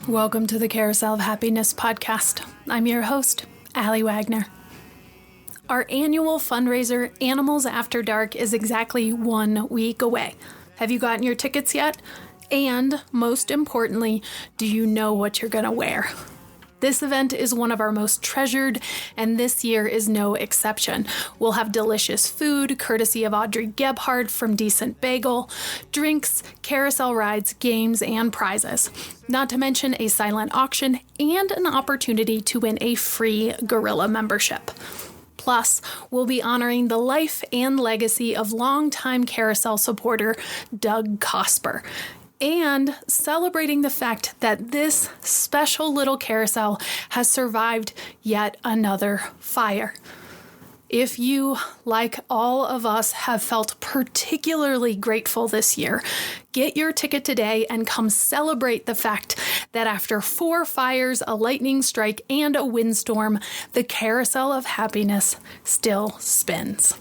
Welcome to the Carousel of Happiness podcast. I'm your host, Allie Wagner. Our annual fundraiser, Animals After Dark, is exactly 1 week away. Have you gotten your tickets yet? And most importantly, do you know what you're going to wear? This event is one of our most treasured, and this year is no exception. We'll have delicious food, courtesy of Audrey Gebhardt from Decent Bagel, drinks, carousel rides, games, and prizes. Not to mention a silent auction and an opportunity to win a free gorilla membership. Plus, we'll be honoring the life and legacy of longtime carousel supporter Doug Cosper, and celebrating the fact that this special little carousel has survived yet another fire. If you, like all of us, have felt particularly grateful this year, get your ticket today and come celebrate the fact that after 4 fires, a lightning strike, and a windstorm, the Carousel of Happiness still spins.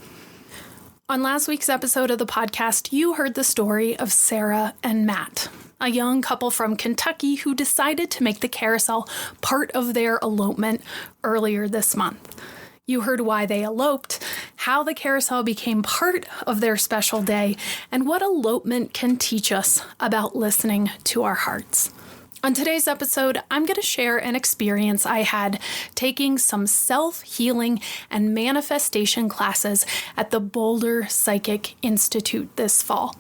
On last week's episode of the podcast, you heard the story of Sarah and Matt, a young couple from Kentucky who decided to make the carousel part of their elopement earlier this month. You heard why they eloped, how the carousel became part of their special day, and what elopement can teach us about listening to our hearts. On today's episode, I'm going to share an experience I had taking some self-healing and manifestation classes at the Boulder Psychic Institute this fall.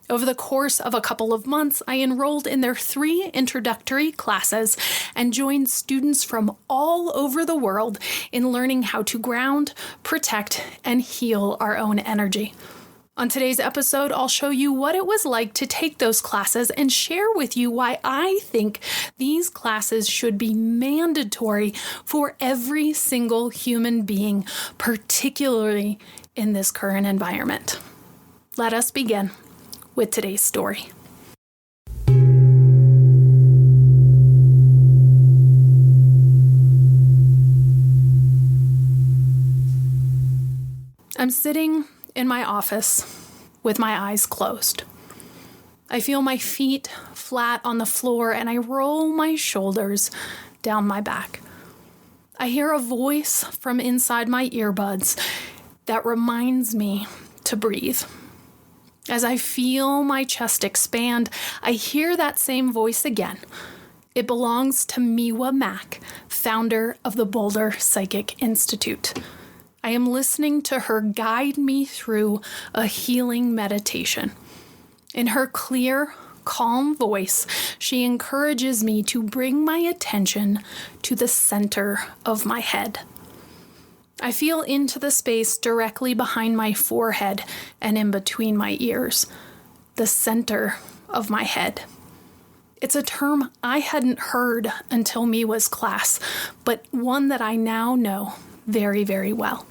Over the course of a couple of months, I enrolled in their 3 introductory classes and joined students from all over the world in learning how to ground, protect, and heal our own energy. On today's episode, I'll show you what it was like to take those classes and share with you why I think these classes should be mandatory for every single human being, particularly in this current environment. Let us begin with today's story. I'm sitting in my office with my eyes closed. I feel my feet flat on the floor and I roll my shoulders down my back. I hear a voice from inside my earbuds that reminds me to breathe. As I feel my chest expand, I hear that same voice again. It belongs to Miwa Mack, founder of the Boulder Psychic Institute. I am listening to her guide me through a healing meditation. In her clear, calm voice, she encourages me to bring my attention to the center of my head. I feel into the space directly behind my forehead and in between my ears, the center of my head. It's a term I hadn't heard until Miwa's class, but one that I now know very, very well.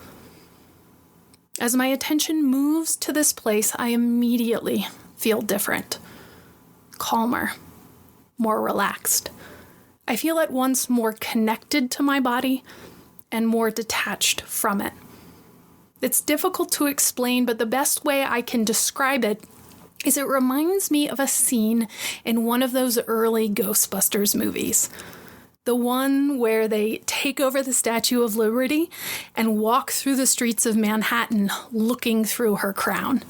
As my attention moves to this place, I immediately feel different, calmer, more relaxed. I feel at once more connected to my body and more detached from it. It's difficult to explain, but the best way I can describe it is it reminds me of a scene in one of those early Ghostbusters movies. The one where they take over the Statue of Liberty and walk through the streets of Manhattan looking through her crown.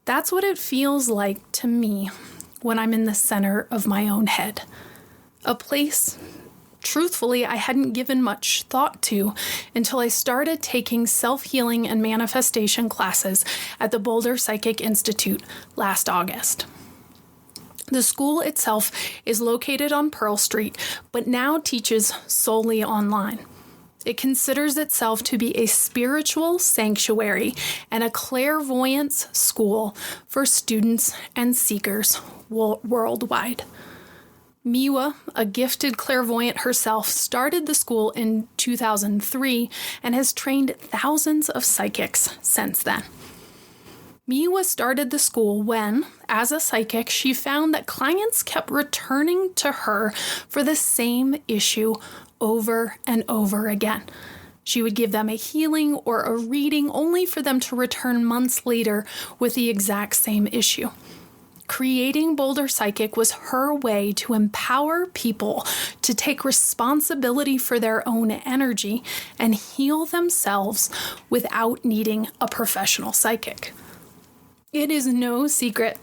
That's what it feels like to me when I'm in the center of my own head. A place, truthfully, I hadn't given much thought to until I started taking self-healing and manifestation classes at the Boulder Psychic Institute last August. The school itself is located on Pearl Street, but now teaches solely online. It considers itself to be a spiritual sanctuary and a clairvoyance school for students and seekers worldwide. Miwa, a gifted clairvoyant herself, started the school in 2003 and has trained thousands of psychics since then. Miwa started the school when, as a psychic, she found that clients kept returning to her for the same issue over and over again. She would give them a healing or a reading only for them to return months later with the exact same issue. Creating Boulder Psychic was her way to empower people to take responsibility for their own energy and heal themselves without needing a professional psychic. It is no secret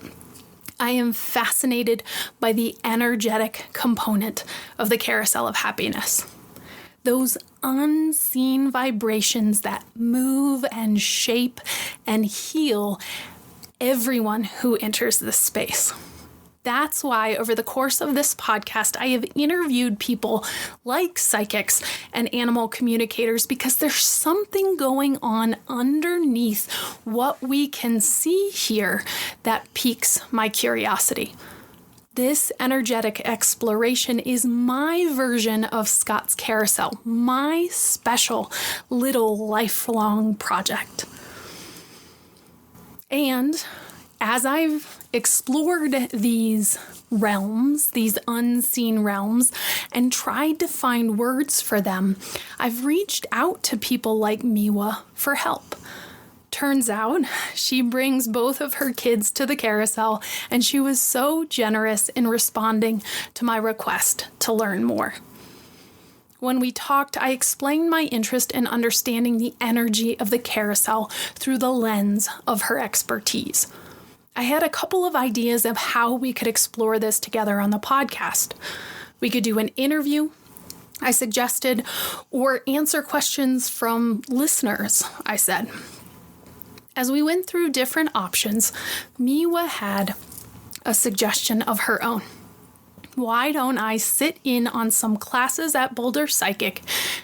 I am fascinated by the energetic component of the Carousel of Happiness. Those unseen vibrations that move and shape and heal everyone who enters this space. That's why over the course of this podcast, I have interviewed people like psychics and animal communicators because there's something going on underneath what we can see here that piques my curiosity. This energetic exploration is my version of Scott's Carousel, my special little lifelong project. And as I've explored these realms, these unseen realms, and tried to find words for them, I've reached out to people like Miwa for help. Turns out she brings both of her kids to the carousel, and she was so generous in responding to my request to learn more. When we talked, I explained my interest in understanding the energy of the carousel through the lens of her expertise. I had a couple of ideas of how we could explore this together on the podcast. We could do an interview, I suggested, or answer questions from listeners, I said. As we went through different options, Miwa had a suggestion of her own. Why don't I sit in on some classes at Boulder Psychic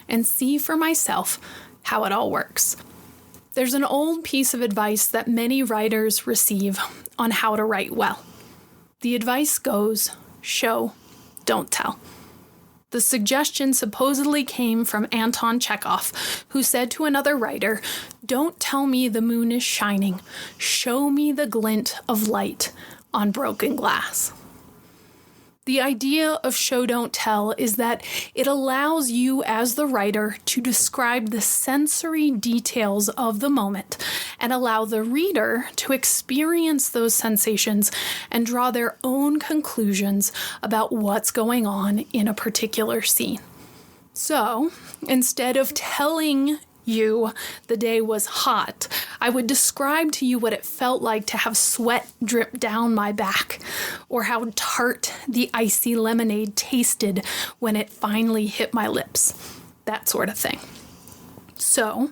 and see for myself how it all works? There's an old piece of advice that many writers receive on how to write well. The advice goes, show, don't tell. The suggestion supposedly came from Anton Chekhov, who said to another writer, "Don't tell me the moon is shining, show me the glint of light on broken glass." The idea of show don't tell is that it allows you as the writer to describe the sensory details of the moment and allow the reader to experience those sensations and draw their own conclusions about what's going on in a particular scene. So, instead of telling you the day was hot, I would describe to you what it felt like to have sweat drip down my back, or how tart the icy lemonade tasted when it finally hit my lips, that sort of thing. So,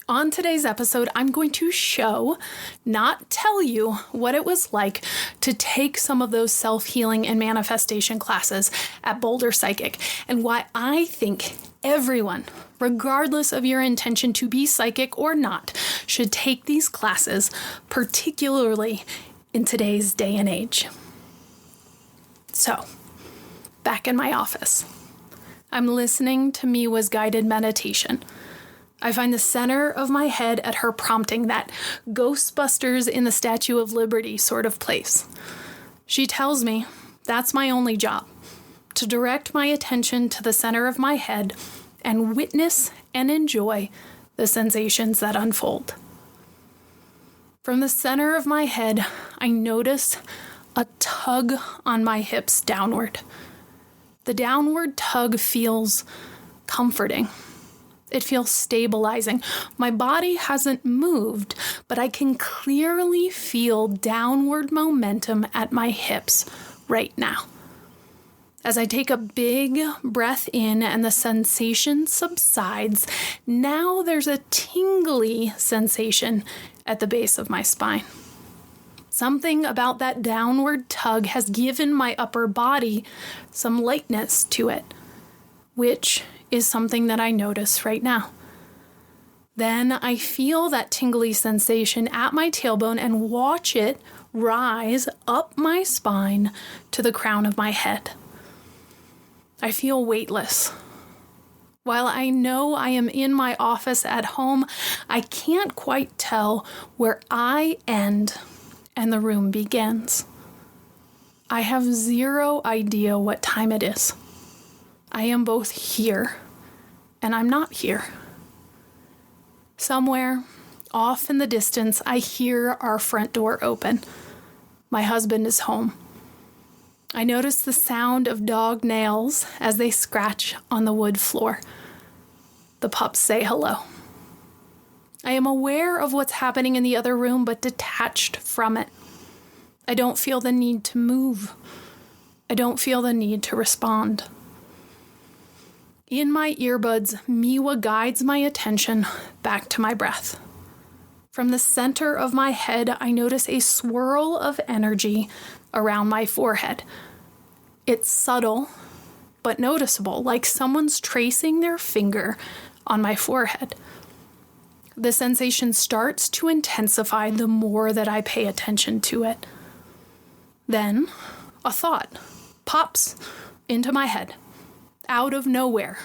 on today's episode, I'm going to show, not tell you, what it was like to take some of those self-healing and manifestation classes at Boulder Psychic, and why I think everyone, regardless of your intention to be psychic or not, should take these classes, particularly in today's day and age. So, back in my office, I'm listening to Miwa's guided meditation. I find the center of my head at her prompting, that Ghostbusters in the Statue of Liberty sort of place. She tells me that's my only job, to direct my attention to the center of my head and witness and enjoy the sensations that unfold. From the center of my head, I notice a tug on my hips downward. The downward tug feels comforting. It feels stabilizing. My body hasn't moved, but I can clearly feel downward momentum at my hips right now. As I take a big breath in and the sensation subsides, now there's a tingly sensation at the base of my spine. Something about that downward tug has given my upper body some lightness to it, which is something that I notice right now. Then I feel that tingly sensation at my tailbone and watch it rise up my spine to the crown of my head. I feel weightless. While I know I am in my office at home, I can't quite tell where I end and the room begins. I have zero idea what time it is. I am both here and I'm not here. Somewhere off in the distance, I hear our front door open. My husband is home. I notice the sound of dog nails as they scratch on the wood floor. The pups say hello. I am aware of what's happening in the other room, but detached from it. I don't feel the need to move. I don't feel the need to respond. In my earbuds, Miwa guides my attention back to my breath. From the center of my head, I notice a swirl of energy around my forehead. It's subtle, but noticeable, like someone's tracing their finger on my forehead. The sensation starts to intensify the more that I pay attention to it. Then, a thought pops into my head, out of nowhere.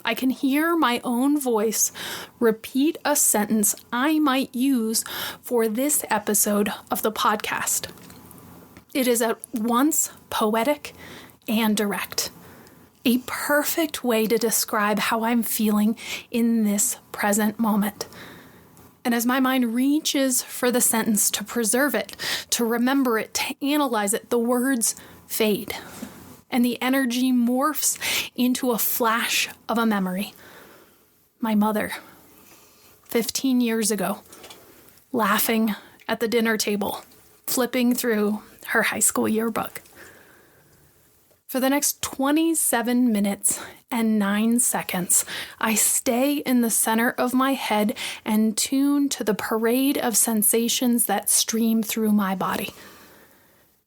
I can hear my own voice repeat a sentence I might use for this episode of the podcast. It is at once poetic and direct. A perfect way to describe how I'm feeling in this present moment. And as my mind reaches for the sentence to preserve it, to remember it, to analyze it, the words fade. And the energy morphs into a flash of a memory. My mother, 15 years ago, laughing at the dinner table, flipping through her high school yearbook. For the next 27 minutes and 9 seconds, I stay in the center of my head and tune to the parade of sensations that stream through my body.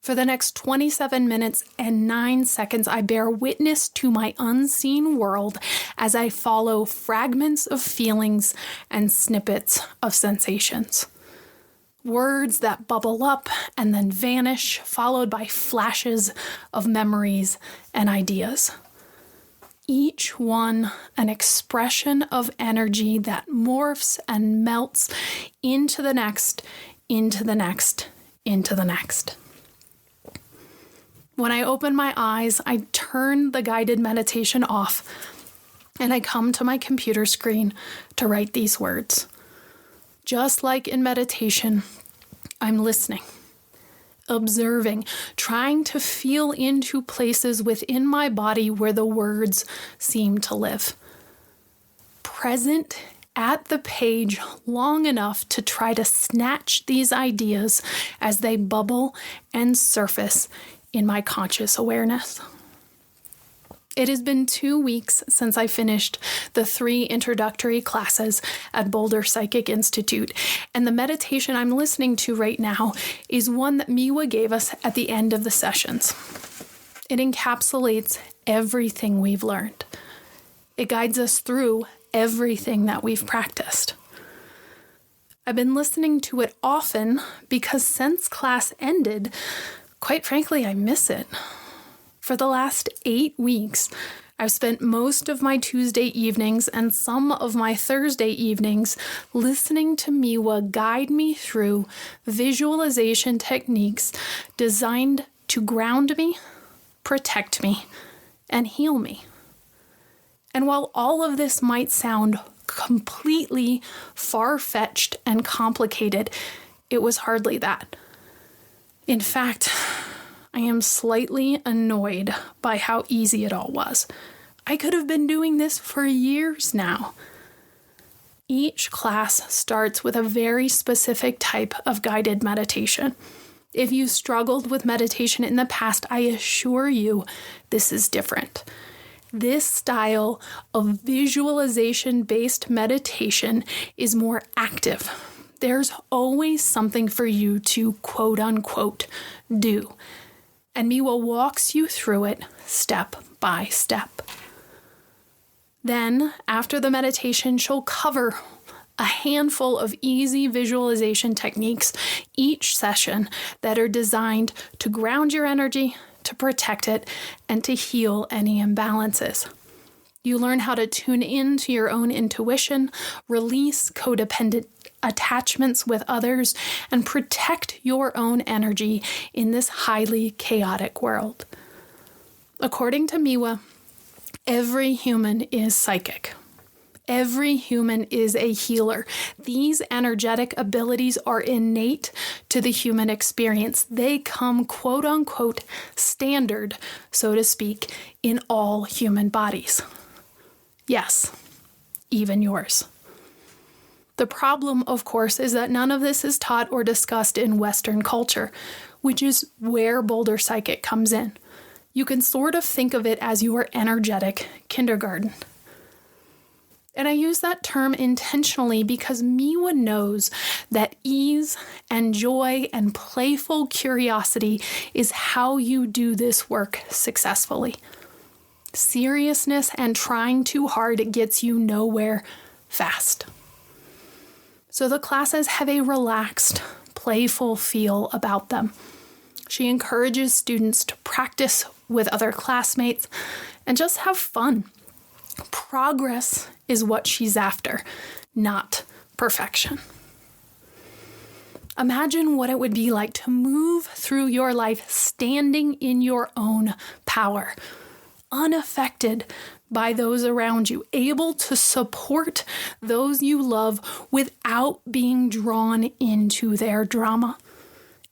For the next 27 minutes and 9 seconds, I bear witness to my unseen world as I follow fragments of feelings and snippets of sensations. Words that bubble up and then vanish, followed by flashes of memories and ideas. Each one an expression of energy that morphs and melts into the next, into the next, into the next. When I open my eyes, I turn the guided meditation off and I come to my computer screen to write these words. Just like in meditation, I'm listening, observing, trying to feel into places within my body where the words seem to live. Present at the page long enough to try to snatch these ideas as they bubble and surface in my conscious awareness. It has been 2 weeks since I finished the 3 introductory classes at Boulder Psychic Institute, and the meditation I'm listening to right now is one that Miwa gave us at the end of the sessions. It encapsulates everything we've learned. It guides us through everything that we've practiced. I've been listening to it often because since class ended, quite frankly, I miss it. For the last 8 weeks, I've spent most of my Tuesday evenings and some of my Thursday evenings listening to Miwa guide me through visualization techniques designed to ground me, protect me, and heal me. And while all of this might sound completely far-fetched and complicated, it was hardly that. In fact, I am slightly annoyed by how easy it all was. I could have been doing this for years now. Each class starts with a very specific type of guided meditation. If you struggled with meditation in the past, I assure you this is different. This style of visualization-based meditation is more active. There's always something for you to quote-unquote do. And Miwa walks you through it step by step. Then, after the meditation, she'll cover a handful of easy visualization techniques each session that are designed to ground your energy, to protect it, and to heal any imbalances. You learn how to tune into your own intuition, release codependent attachments with others, and protect your own energy in this highly chaotic world. According to Miwa, every human is psychic. Every human is a healer. These energetic abilities are innate to the human experience. They come, quote unquote, standard, so to speak, in all human bodies. Yes, even yours. The problem, of course, is that none of this is taught or discussed in Western culture, which is where Boulder Psychic comes in. You can sort of think of it as your energetic kindergarten. And I use that term intentionally because Miwa knows that ease and joy and playful curiosity is how you do this work successfully. Seriousness and trying too hard gets you nowhere fast. So the classes have a relaxed, playful feel about them. She encourages students to practice with other classmates and just have fun. Progress is what she's after, not perfection. Imagine what it would be like to move through your life standing in your own power, unaffected by those around you, able to support those you love without being drawn into their drama,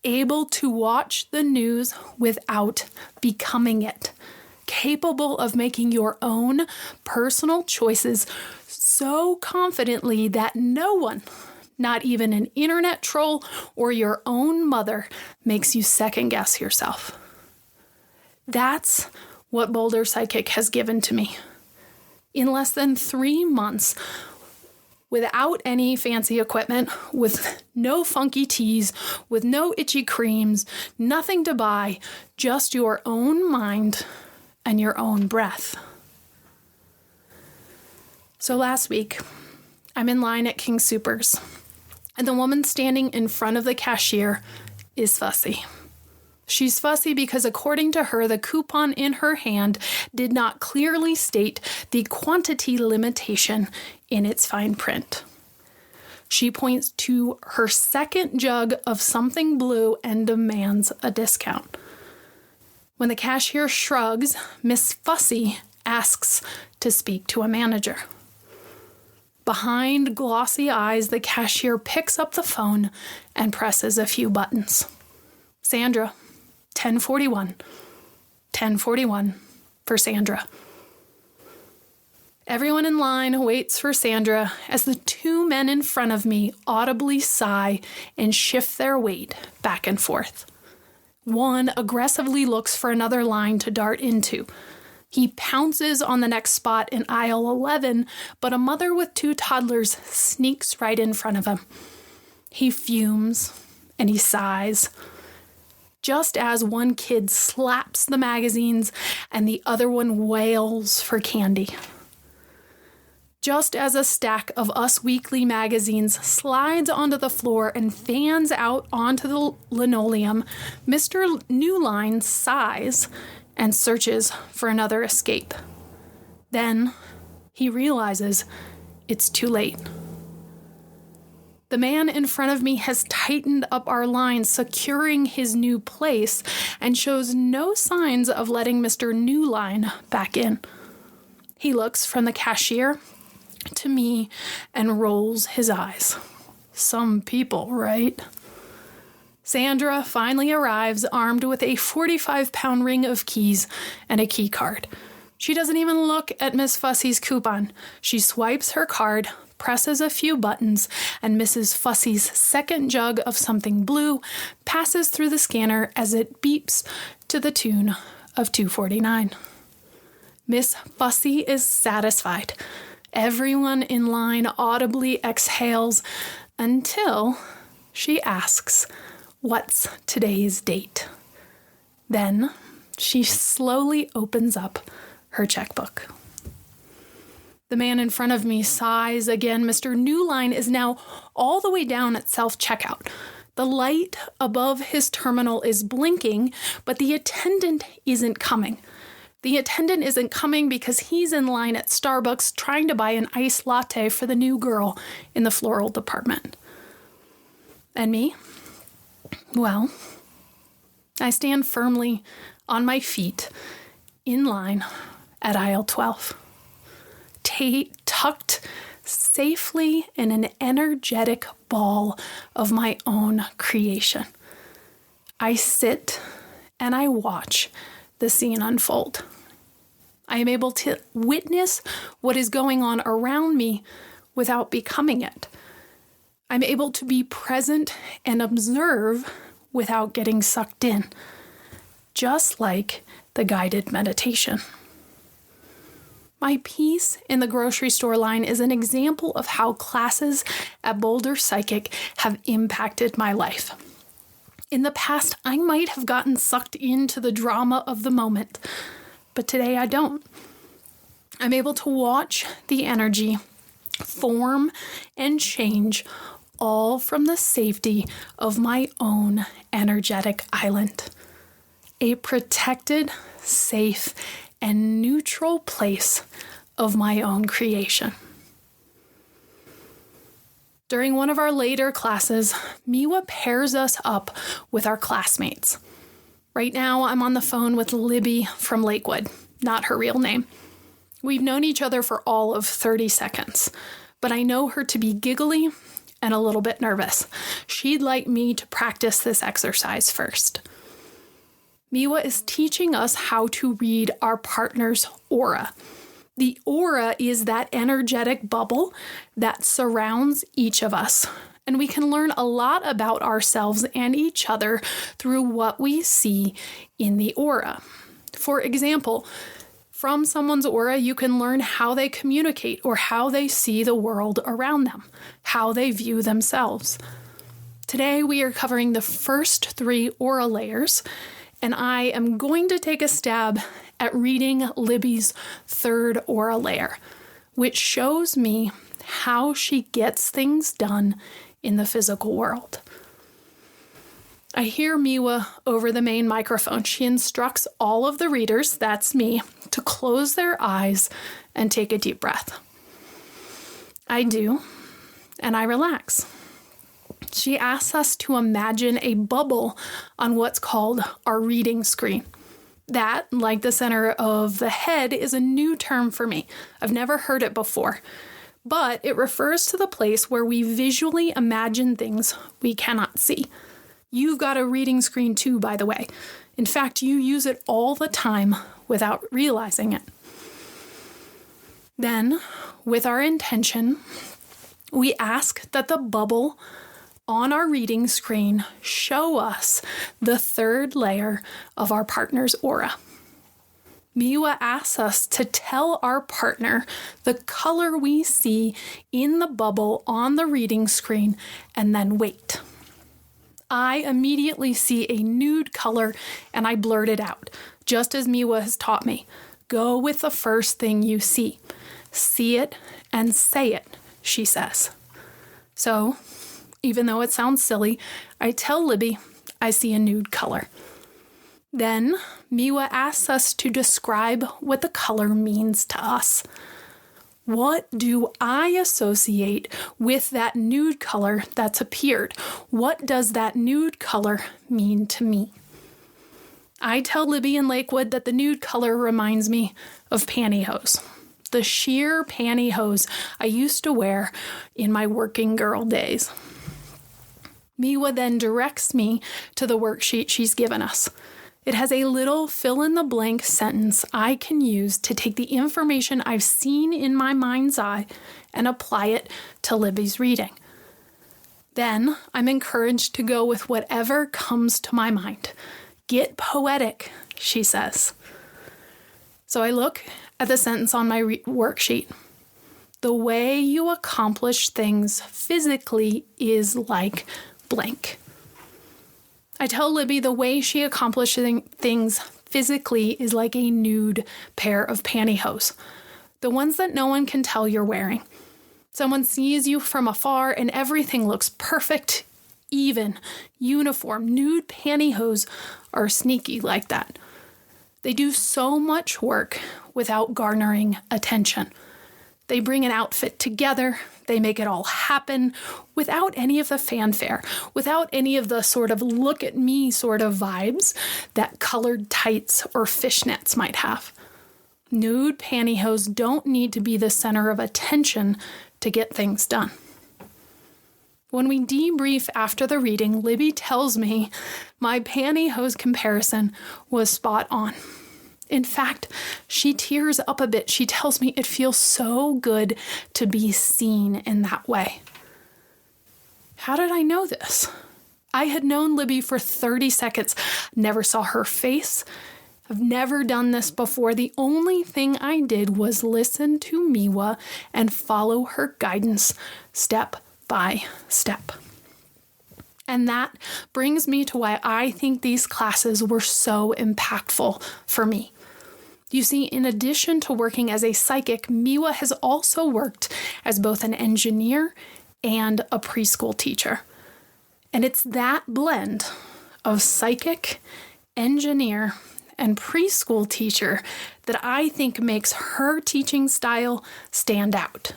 able to watch the news without becoming it, capable of making your own personal choices so confidently that no one, not even an internet troll or your own mother, makes you second guess yourself. That's what Boulder Psychic has given to me. In less than 3 months, without any fancy equipment, with no funky teas, with no itchy creams, nothing to buy, just your own mind and your own breath. So last week, I'm in line at King Soopers, and the woman standing in front of the cashier is fussy. She's fussy because, according to her, the coupon in her hand did not clearly state the quantity limitation in its fine print. She points to her second jug of something blue and demands a discount. When the cashier shrugs, Miss Fussy asks to speak to a manager. Behind glossy eyes, the cashier picks up the phone and presses a few buttons. Sandra, 1041. 1041 for Sandra. Everyone in line waits for Sandra as the 2 men in front of me audibly sigh and shift their weight back and forth. One aggressively looks for another line to dart into. He pounces on the next spot in aisle 11, but a mother with 2 toddlers sneaks right in front of him. He fumes and he sighs, just as one kid slaps the magazines and the other one wails for candy. Just as a stack of Us Weekly magazines slides onto the floor and fans out onto the linoleum, Mr. Newline sighs and searches for another escape. Then he realizes it's too late. The man in front of me has tightened up our lines, securing his new place, and shows no signs of letting Mr. Newline back in. He looks from the cashier to me and rolls his eyes. Some people, right? Sandra finally arrives armed with a 45-pound ring of keys and a key card. She doesn't even look at Miss Fussy's coupon. She swipes her card, presses a few buttons, and Mrs. Fussy's second jug of something blue passes through the scanner as it beeps to the tune of $2.49. Miss Fussy is satisfied. Everyone in line audibly exhales until she asks, "What's today's date?" Then she slowly opens up her checkbook. The man in front of me sighs again. Mr. Newline is now all the way down at self-checkout. The light above his terminal is blinking, but the attendant isn't coming. The attendant isn't coming because he's in line at Starbucks trying to buy an iced latte for the new girl in the floral department. And me? Well, I stand firmly on my feet in line at aisle 12. Tucked safely in an energetic ball of my own creation. I sit and I watch the scene unfold. I am able to witness what is going on around me without becoming it. I'm able to be present and observe without getting sucked in, just like the guided meditation. My piece in the grocery store line is an example of how classes at Boulder Psychic have impacted my life. In the past, I might have gotten sucked into the drama of the moment, but today I don't. I'm able to watch the energy form and change, all from the safety of my own energetic island. A protected, safe, and neutral place of my own creation. During one of our later classes, Miwa pairs us up with our classmates. Right now, I'm on the phone with Libby from Lakewood, not her real name. We've known each other for all of 30 seconds, but I know her to be giggly and a little bit nervous. She'd like me to practice this exercise first. Miwa is teaching us how to read our partner's aura. The aura is that energetic bubble that surrounds each of us, and we can learn a lot about ourselves and each other through what we see in the aura. For example, from someone's aura, you can learn how they communicate or how they see the world around them, how they view themselves. Today, we are covering the first 3 aura layers, and I am going to take a stab at reading Libby's 3rd aura layer, which shows me how she gets things done in the physical world. I hear Miwa over the main microphone. She instructs all of the readers, that's me, to close their eyes and take a deep breath. I do, and I relax. She asks us to imagine a bubble on what's called our reading screen. That, like the center of the head, is a new term for me. I've never heard it before, but it refers to the place where we visually imagine things we cannot see. You've got a reading screen too, by the way. In fact, you use it all the time without realizing it. Then, with our intention, we ask that the bubble on our reading screen show us the 3rd layer of our partner's aura. Miwa asks us to tell our partner the color we see in the bubble on the reading screen and then wait. I immediately see a nude color and I blurt it out, just as Miwa has taught me. Go with the first thing you see. See it and say it, she says. So, even though it sounds silly, I tell Libby I see a nude color. Then, Miwa asks us to describe what the color means to us. What do I associate with that nude color that's appeared? What does that nude color mean to me? I tell Libby in Lakewood that the nude color reminds me of pantyhose. The sheer pantyhose I used to wear in my working girl days. Miwa then directs me to the worksheet she's given us. It has a little fill-in-the-blank sentence I can use to take the information I've seen in my mind's eye and apply it to Libby's reading. Then I'm encouraged to go with whatever comes to my mind. Get poetic, she says. So I look at the sentence on my worksheet. The way you accomplish things physically is like blank. I tell Libby the way she accomplishes things physically is like a nude pair of pantyhose. The ones that no one can tell you're wearing. Someone sees you from afar and everything looks perfect, even, uniform. Nude pantyhose are sneaky like that. They do so much work without garnering attention. They bring an outfit together, they make it all happen without any of the fanfare, without any of the sort of look at me sort of vibes that colored tights or fishnets might have. Nude pantyhose don't need to be the center of attention to get things done. When we debrief after the reading, Libby tells me my pantyhose comparison was spot on. In fact, she tears up a bit. She tells me it feels so good to be seen in that way. How did I know this? I had known Libby for 30 seconds, never saw her face. I've never done this before. The only thing I did was listen to Miwa and follow her guidance step by step. And that brings me to why I think these classes were so impactful for me. You see, in addition to working as a psychic, Miwa has also worked as both an engineer and a preschool teacher. And it's that blend of psychic, engineer, and preschool teacher that I think makes her teaching style stand out.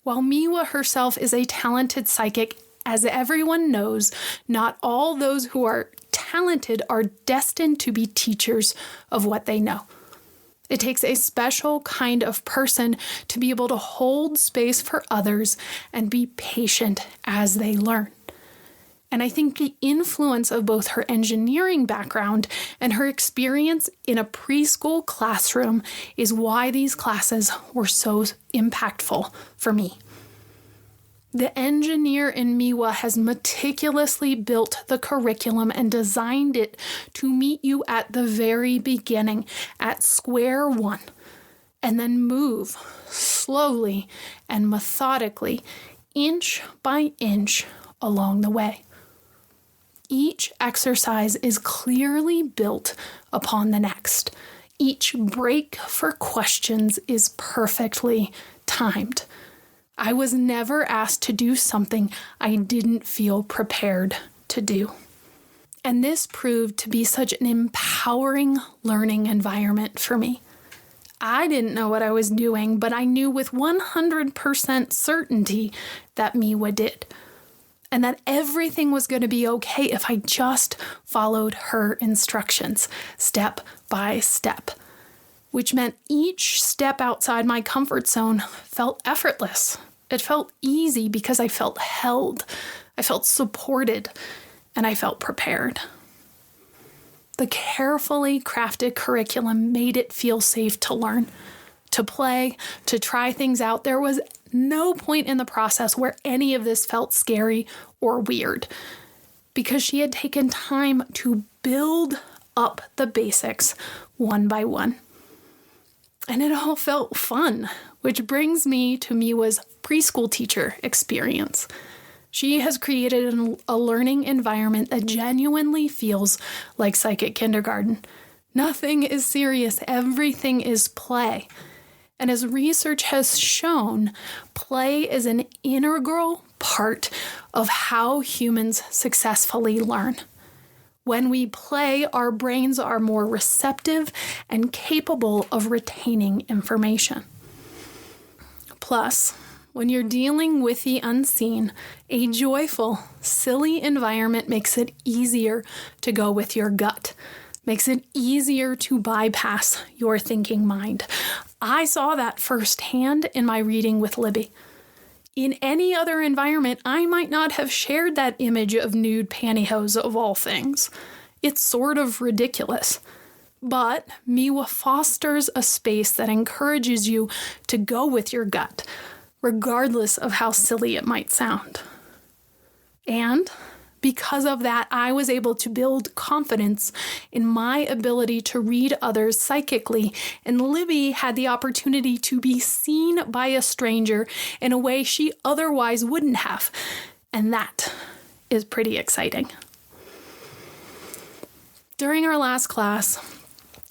While Miwa herself is a talented psychic, as everyone knows, not all those who are talented are destined to be teachers of what they know. It takes a special kind of person to be able to hold space for others and be patient as they learn. And I think the influence of both her engineering background and her experience in a preschool classroom is why these classes were so impactful for me. The engineer in Miwa has meticulously built the curriculum and designed it to meet you at the very beginning, at square one, and then move slowly and methodically, inch by inch along the way. Each exercise is clearly built upon the next. Each break for questions is perfectly timed. I was never asked to do something I didn't feel prepared to do. And this proved to be such an empowering learning environment for me. I didn't know what I was doing, but I knew with 100% certainty that Miwa did. And that everything was going to be okay if I just followed her instructions, step by step. Which meant each step outside my comfort zone felt effortless. It felt easy because I felt held, I felt supported, and I felt prepared. The carefully crafted curriculum made it feel safe to learn, to play, to try things out. There was no point in the process where any of this felt scary or weird, because she had taken time to build up the basics one by one. And it all felt fun, which brings me to Miwa's preschool teacher experience. She has created a learning environment that genuinely feels like psychic kindergarten. Nothing is serious, everything is play. And as research has shown, play is an integral part of how humans successfully learn. When we play, our brains are more receptive and capable of retaining information. Plus, when you're dealing with the unseen, a joyful, silly environment makes it easier to go with your gut, makes it easier to bypass your thinking mind. I saw that firsthand in my reading with Libby. In any other environment, I might not have shared that image of nude pantyhose of all things. It's sort of ridiculous. But Miwa fosters a space that encourages you to go with your gut, regardless of how silly it might sound. And because of that, I was able to build confidence in my ability to read others psychically, and Libby had the opportunity to be seen by a stranger in a way she otherwise wouldn't have. And that is pretty exciting. During our last class,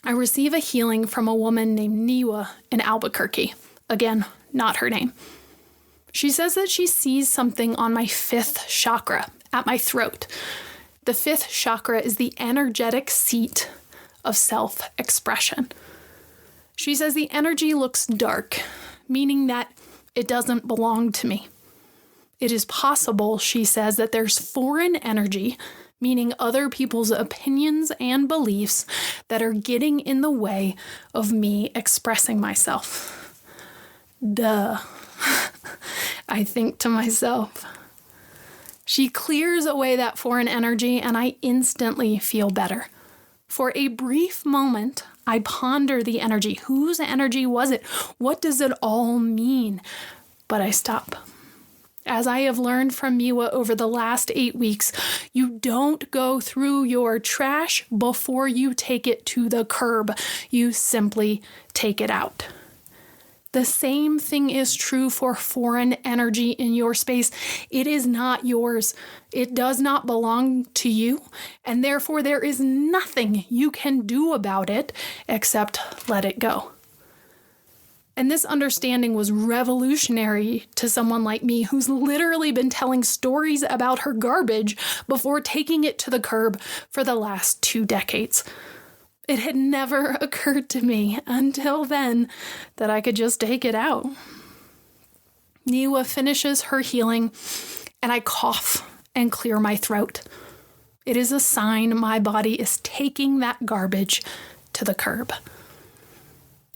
I receive a healing from a woman named Niwa in Albuquerque. Again, not her name. She says that she sees something on my 5th chakra, at my throat. The 5th chakra is the energetic seat of self-expression. She says the energy looks dark, meaning that it doesn't belong to me. It is possible, she says, that there's foreign energy, meaning other people's opinions and beliefs, that are getting in the way of me expressing myself. Duh. I think to myself. She clears away that foreign energy, and I instantly feel better. For a brief moment, I ponder the energy. Whose energy was it? What does it all mean? But I stop. As I have learned from Miwa over the last 8 weeks, you don't go through your trash before you take it to the curb. You simply take it out. The same thing is true for foreign energy in your space. It is not yours. It does not belong to you, and therefore there is nothing you can do about it except let it go. And this understanding was revolutionary to someone like me who's literally been telling stories about her garbage before taking it to the curb for the last 2 decades. It had never occurred to me until then that I could just take it out. Niwa finishes her healing, and I cough and clear my throat. It is a sign my body is taking that garbage to the curb.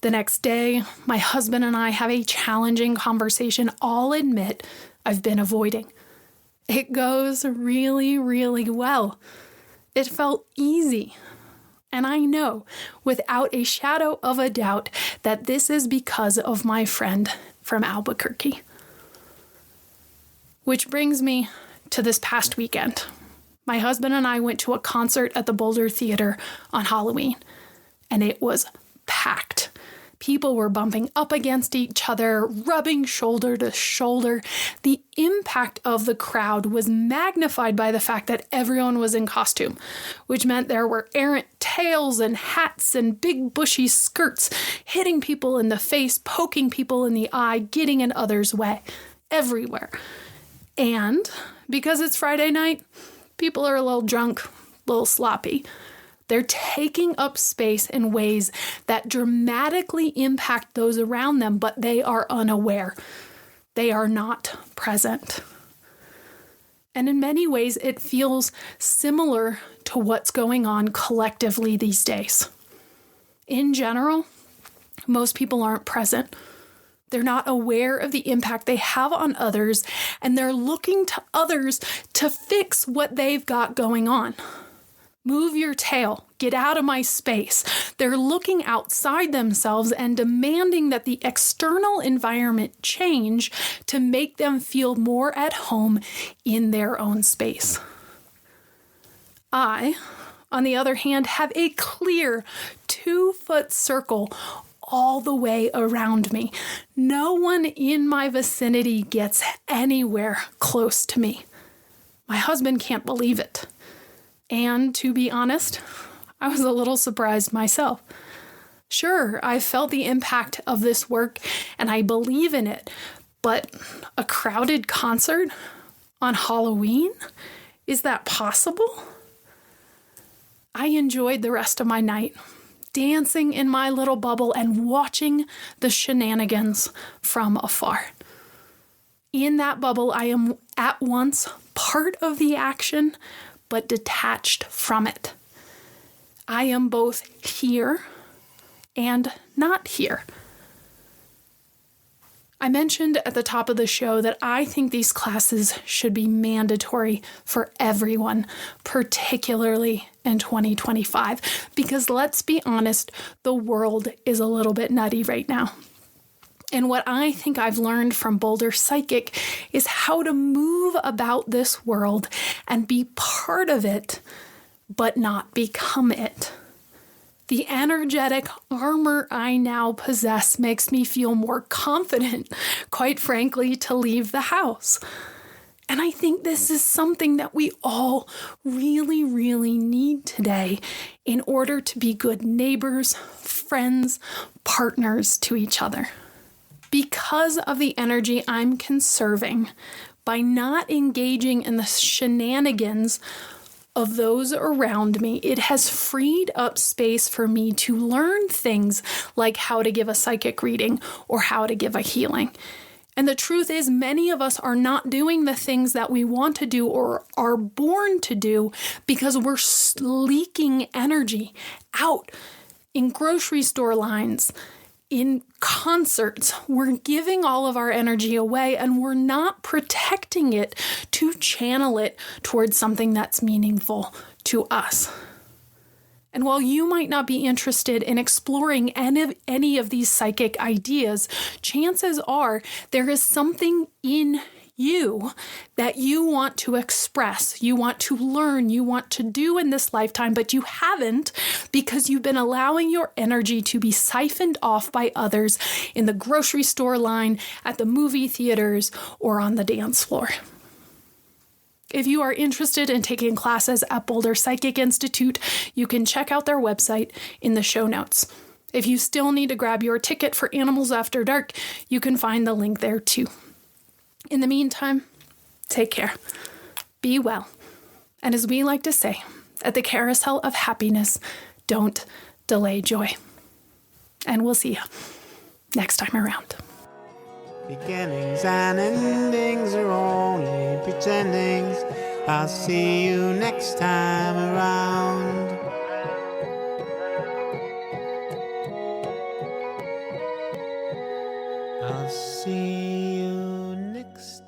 The next day, my husband and I have a challenging conversation I'll admit I've been avoiding. It goes really, really well. It felt easy. And I know, without a shadow of a doubt, that this is because of my friend from Albuquerque. Which brings me to this past weekend. My husband and I went to a concert at the Boulder Theater on Halloween, and it was packed. People were bumping up against each other, rubbing shoulder to shoulder. The impact of the crowd was magnified by the fact that everyone was in costume, which meant there were errant tails and hats and big bushy skirts, hitting people in the face, poking people in the eye, getting in others' way, everywhere. And because it's Friday night, people are a little drunk, a little sloppy. They're taking up space in ways that dramatically impact those around them, but they are unaware. They are not present. And in many ways, it feels similar to what's going on collectively these days. In general, most people aren't present. They're not aware of the impact they have on others, and they're looking to others to fix what they've got going on. Move your tail. Get out of my space. They're looking outside themselves and demanding that the external environment change to make them feel more at home in their own space. I, on the other hand, have a clear 2-foot circle all the way around me. No one in my vicinity gets anywhere close to me. My husband can't believe it. And to be honest, I was a little surprised myself. Sure, I felt the impact of this work and I believe in it, but a crowded concert on Halloween? Is that possible? I enjoyed the rest of my night, dancing in my little bubble and watching the shenanigans from afar. In that bubble, I am at once part of the action, but detached from it. I am both here and not here. I mentioned at the top of the show that I think these classes should be mandatory for everyone, particularly in 2025, because let's be honest, the world is a little bit nutty right now. And what I think I've learned from Boulder Psychic is how to move about this world and be part of it, but not become it. The energetic armor I now possess makes me feel more confident, quite frankly, to leave the house. And I think this is something that we all really, really need today in order to be good neighbors, friends, partners to each other. Because of the energy I'm conserving, by not engaging in the shenanigans of those around me, it has freed up space for me to learn things like how to give a psychic reading or how to give a healing. And the truth is, many of us are not doing the things that we want to do or are born to do because we're leaking energy out in grocery store lines, in concerts, we're giving all of our energy away and we're not protecting it to channel it towards something that's meaningful to us. And while you might not be interested in exploring any of these psychic ideas, chances are there is something in you that you want to express, you want to learn, you want to do in this lifetime, but you haven't because you've been allowing your energy to be siphoned off by others in the grocery store line, at the movie theaters, or on the dance floor. If you are interested in taking classes at Boulder Psychic Institute, you can check out their website in the show notes. If you still need to grab your ticket for Animals After Dark, you can find the link there too. In the meantime, take care, be well, and as we like to say at the Carousel of Happiness, don't delay joy. And we'll see you next time around. Beginnings and endings are only pretendings. I'll see you next time around. I'll see you next